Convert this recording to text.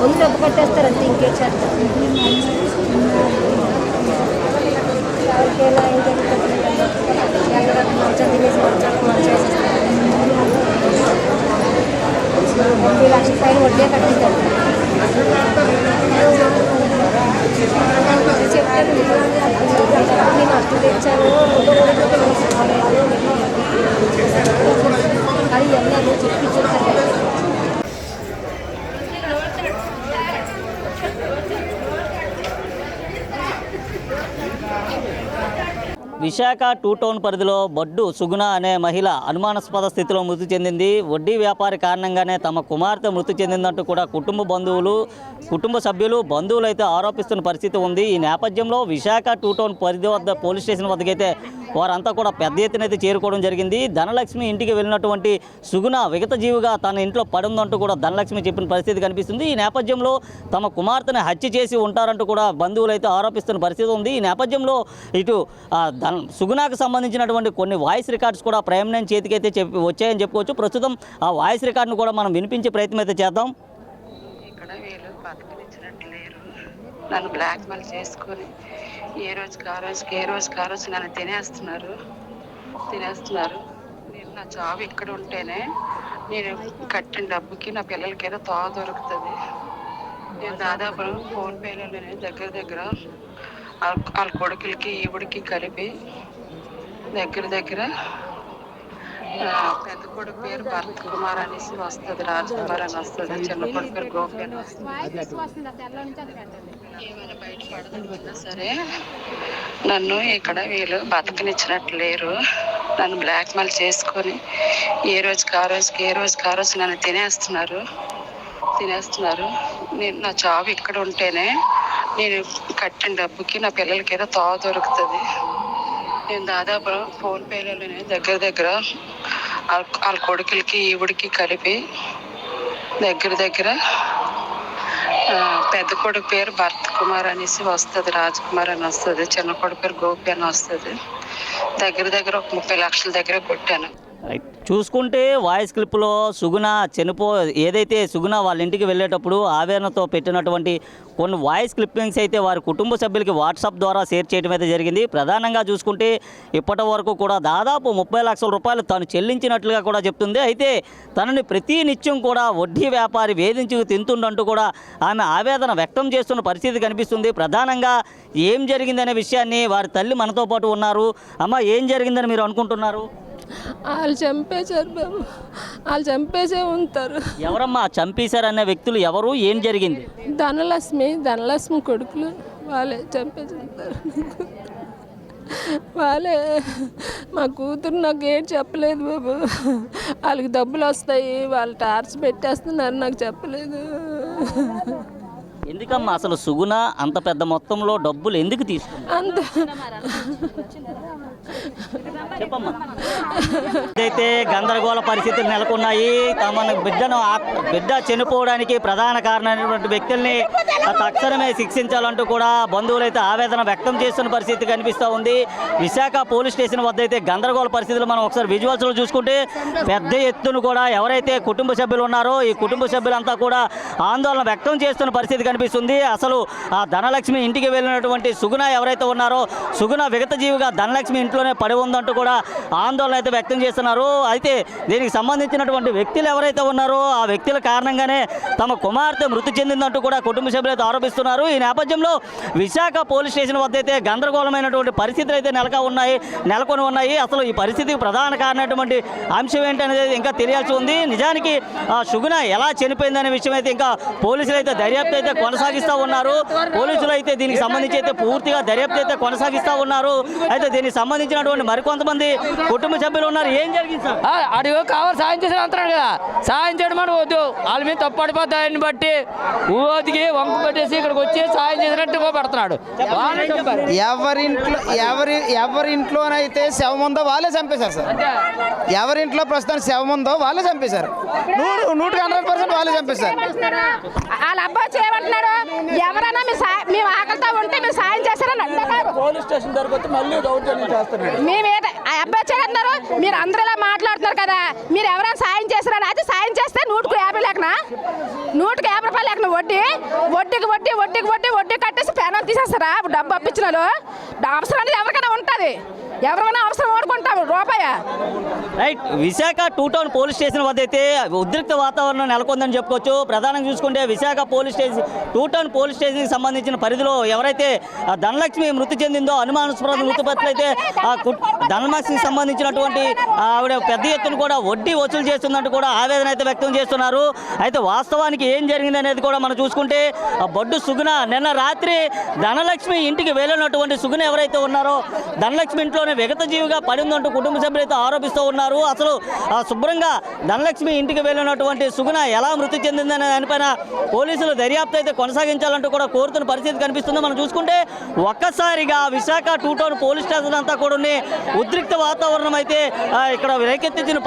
ముందు డబ్బు కట్టేస్తారంటే ఇంకేం చేస్తారు. ఎవరికైనా ఏం జరుగుతుంది మంచిగా తినేసి మంచిగా 30 లక్షల పైన వడ్డీ కట్టించారు. చెప్తాను నేను అಷ್ಟು తెచ్చాను అది వెళ్ళాను చెప్పించారు. విశాఖ 2 టౌన్ పరిధిలో బొడ్డు సుగుణ అనే మహిళ అనుమానాస్పద స్థితిలో మృతి చెందింది. వడ్డీ వ్యాపారి కారణంగానే తమ కుమార్తె మృతి చెందిందంటూ కూడా కుటుంబ సభ్యులు బంధువులు అయితే ఆరోపిస్తున్న పరిస్థితి ఉంది. ఈ నేపథ్యంలో విశాఖ 2 టౌన్ పరిధి వద్ద పోలీస్ స్టేషన్ వద్దకైతే వారంతా కూడా పెద్ద ఎత్తున అయితే చేరుకోవడం జరిగింది. ధనలక్ష్మి ఇంటికి వెళ్ళినటువంటి సుగుణ విగత జీవిగా తన ఇంట్లో పడుందంటూ కూడా ధనలక్ష్మి చెప్పిన పరిస్థితి కనిపిస్తుంది. ఈ నేపథ్యంలో తమ కుమార్తెను హత్య చేసి ఉంటారంటూ కూడా బంధువులు అయితే ఆరోపిస్తున్న పరిస్థితి ఉంది. ఈ నేపథ్యంలో ఇటు సుగుణకు సంబంధించినటువంటి కొన్ని వాయిస్ రికార్డ్స్ కూడా ప్రైమ్ లైన్ చేతికైతే వచ్చాయని చెప్పుకోవచ్చు. ప్రస్తుతం ఆ వాయిస్ రికార్డును కూడా మనం వినిపించే ప్రయత్నం అయితే చేద్దాం. ఇక్కడ వీళ్ళు బతకనిచ్చినట్టు లేరు, నన్ను బ్లాక్మెయిల్ చేసుకొని ఏ రోజుకి ఆ రోజు నన్ను తినేస్తున్నారు. నేను నా జాబ్ ఇక్కడ ఉంటేనే నేను కట్టిన డబ్బుకి నా పిల్లలకి ఏదో తా దొరుకుతుంది. నేను దాదాపు ఫోన్పేలోనే దగ్గర వాళ్ళ కొడుకులకి ఈవిడికి కలిపి దగ్గర పెద్ద కొడుకు పేరు భరత్ కుమార్ అనేసి వస్తుంది, రాజ్ కుమార్ అని వస్తుంది, చిన్న కొడుకు పేరు గోపి అని వస్తుంది. ఏమైనా బయటపడదనుకున్నా సరే నన్ను ఇక్కడ వీళ్ళు బతకనిచ్చినట్లు లేరు, నన్ను బ్లాక్మెయిల్ చేసుకొని ఏ రోజుకి ఆ రోజు నన్ను తినేస్తున్నారు. నేను నా జాబ్ ఇక్కడ ఉంటేనే నేను కట్టిన డబ్బుకి నా పిల్లలకి ఏదో తా దొరుకుతుంది. నేను దాదాపు ఫోన్పేలోనే దగ్గర వాళ్ళ కొడుకులకి ఈవిడికి కలిపి దగ్గర పెద్ద కొడుకు పేరు భరత్ కుమార్ అనేసి వస్తుంది, రాజ్ కుమార్ అని వస్తుంది, చిన్న కొడుకు పేరు గోపి అని వస్తుంది. దగ్గర ఒక 30 లక్షల దగ్గర కొట్టాను. చూసుకుంటే వాయిస్ క్లిప్లో సుగుణ ఏదైతే సుగుణ వాళ్ళ ఇంటికి వెళ్ళేటప్పుడు ఆవేదనతో పెట్టినటువంటి కొన్ని వాయిస్ క్లిప్పింగ్స్ అయితే వారి కుటుంబ సభ్యులకి వాట్సాప్ ద్వారా షేర్ చేయడం అయితే జరిగింది. ప్రధానంగా చూసుకుంటే ఇప్పటి వరకు కూడా దాదాపు 30 లక్షల రూపాయలు తాను చెల్లించినట్లుగా కూడా చెప్తుంది. అయితే తనని ప్రతి నిత్యం కూడా వడ్డీ వ్యాపారి వేధించి తింటుండంటూ కూడా ఆమె ఆవేదన వ్యక్తం చేస్తున్న పరిస్థితి కనిపిస్తుంది. ప్రధానంగా ఏం జరిగిందనే విషయాన్ని వారి తల్లి మనతో పాటు ఉన్నారు. అమ్మ, ఏం జరిగిందని మీరు అనుకుంటున్నారు? వాళ్ళు చంపేశారు బాబు, వాళ్ళు చంపేసే ఉంటారు. ఎవరమ్మా చంపేశారనే వ్యక్తులు ఎవరు, ఏం జరిగింది? ధనలక్ష్మి కొడుకులు వాళ్ళే చంపేసి ఉంటారు. వాళ్ళే మా కూతురు నాకు ఏం చెప్పలేదు బాబు, వాళ్ళకి డబ్బులు వస్తాయి వాళ్ళు టార్చ్ పెట్టేస్తున్నారు, నాకు చెప్పలేదు. ఎందుకమ్మా అసలు సుగుణ అంత పెద్ద మొత్తంలో డబ్బులు ఎందుకు తీసుకుంది? చెప్పమ్మా. అయితే గందరగోళ పరిస్థితులు నెలకొన్నాయి. తమ బిడ్డ చనిపోవడానికి ప్రధాన కారణమైనటువంటి వ్యక్తుల్ని తక్షణమే శిక్షించాలంటూ కూడా బంధువులు అయితే ఆవేదన వ్యక్తం చేస్తున్న పరిస్థితి కనిపిస్తూ ఉంది. విశాఖ పోలీస్ స్టేషన్ వద్ద అయితే గందరగోళ పరిస్థితులు మనం ఒకసారి విజువల్స్లో చూసుకుంటే పెద్ద ఎత్తున కూడా ఎవరైతే కుటుంబ సభ్యులు ఉన్నారో ఈ కుటుంబ సభ్యులంతా కూడా ఆందోళన వ్యక్తం చేస్తున్న పరిస్థితి కనిపిస్తుంది. అసలు ఆ ధనలక్ష్మి ఇంటికి వెళ్ళినటువంటి సుగుణ ఎవరైతే ఉన్నారో సుగుణ విగత జీవిగా ధనలక్ష్మి ఇంట్లో ఇంట్లోనే పడి ఉందంటూ కూడా ఆందోళన అయితే వ్యక్తం చేస్తున్నారు. అయితే దీనికి సంబంధించినటువంటి వ్యక్తులు ఎవరైతే ఉన్నారో ఆ వ్యక్తుల కారణంగానే తమ కుమార్తె మృతి చెందిందంటూ కూడా కుటుంబ సభ్యులు అయితే ఆరోపిస్తున్నారు. ఈ నేపథ్యంలో విశాఖ పోలీస్ స్టేషన్ వద్ద అయితే గందరగోళమైనటువంటి పరిస్థితులు అయితే నెలకొని ఉన్నాయి. అసలు ఈ పరిస్థితికి ప్రధాన కారణమైనటువంటి అంశం ఏంటనేది ఇంకా తెలియాల్సి ఉంది. నిజానికి సుగుణ ఎలా చనిపోయిందనే విషయం అయితే ఇంకా పోలీసులు అయితే దర్యాప్తు అయితే కొనసాగిస్తూ ఉన్నారు. పోలీసులు అయితే దీనికి సంబంధించి అయితే పూర్తిగా దర్యాప్తు అయితే కొనసాగిస్తూ ఉన్నారు. అయితే దీనికి సంబంధించినటువంటి మరికొంతమంది కుటుంబ సభ్యులు ఉన్నారు. ఏం జరిగింది సార్? అడిగో కావాలి సాయం చేసిన అంటున్నాడు కదా, సాయం చేయడం అని వద్దు, వాళ్ళ మీద తప్పు పడిపోతాయని బట్టి ఊదికి వంక పెట్టేసి ఇక్కడికి వచ్చి సాయం చేసినట్టు పెడుతున్నాడు. ఎవరింట్లోనైతే శవం ఉందో వాళ్ళే చంపేశారు సార్. ఎవరింట్లో ప్రస్తుతానికి శవం ఉందో వాళ్ళే చంపేశారు. 100% వాళ్ళే చంపేశారు. వాళ్ళ అబ్బాయి చేయమంటున్నాడు. ఎవరైనా మేము ఆకలితో ఉంటే మీరు సాయం చేస్తారని అంటున్నారు. పోలీస్ స్టేషన్ దగ్గర మళ్ళీ దౌర్జన్యం చేస్తున్నారు. ఆ అబ్బాయి చేయమంటున్నారు. మీరు అందరూ ఇలా మాట్లాడుతున్నారు కదా, మీరు ఎవరైనా సాయం చేస్తారని. అయితే సాయం చేస్తే 150 లేకనా, 150 రూపాయలు లేకనా వడ్డీ కట్టేసి పెనాలు తీసేస్తారా? డబ్బు అప్పించిన అవసరం అనేది ఎవరికైనా ఉంటుంది. ఎవరైనా అవసరం ఓడుకుంటాము రూపాయ. Right. Visakha 2 town police station వద్ద అయితే ఉద్రిక్త వాతావరణం నెలకొందని చెప్పుకోవచ్చు. ప్రధానంగా చూసుకుంటే విశాఖ 2 టౌన్ పోలీస్ స్టేషన్కి సంబంధించిన పరిధిలో ఎవరైతే ధనలక్ష్మి మృతి చెందిందో అనుమానాస్పద మృతి పట్ల అయితే ధనలక్ష్మికి సంబంధించినటువంటి ఆవిడ పెద్ద ఎత్తున కూడా వడ్డీ వసూలు చేస్తుందంటూ కూడా ఆవేదన అయితే వ్యక్తం చేస్తున్నారు. అయితే వాస్తవానికి ఏం జరిగింది అనేది కూడా మనం చూసుకుంటే బొడ్డు సుగుణ నిన్న రాత్రి ధనలక్ష్మి ఇంటికి వెళ్ళినటువంటి సుగుణ ఎవరైతే ఉన్నారో ధనలక్ష్మి ఇంట్లోనే విగత జీవిగా పడిందంటూ కుటుంబ సభ్యులైతే ఆరోపిస్తూ ఉన్నారు. అసలు శుభ్రంగా ధనలక్ష్మి ఇంటికి వెళ్ళినటువంటి సుగుణ ఎలా మృతి చెందిందనే దానిపైన పోలీసులు దర్యాప్తు అయితే కొనసాగించాలంటూ కూడా కోరుతున్న పరిస్థితి కనిపిస్తుంది. మనం చూసుకుంటే ఒక్కసారిగా విశాఖ 2 టౌన్ పోలీస్ స్టేషన్ అంతా కూడా ఉద్రిక్త వాతావరణం అయితే ఇక్కడ రేకెత్తించిన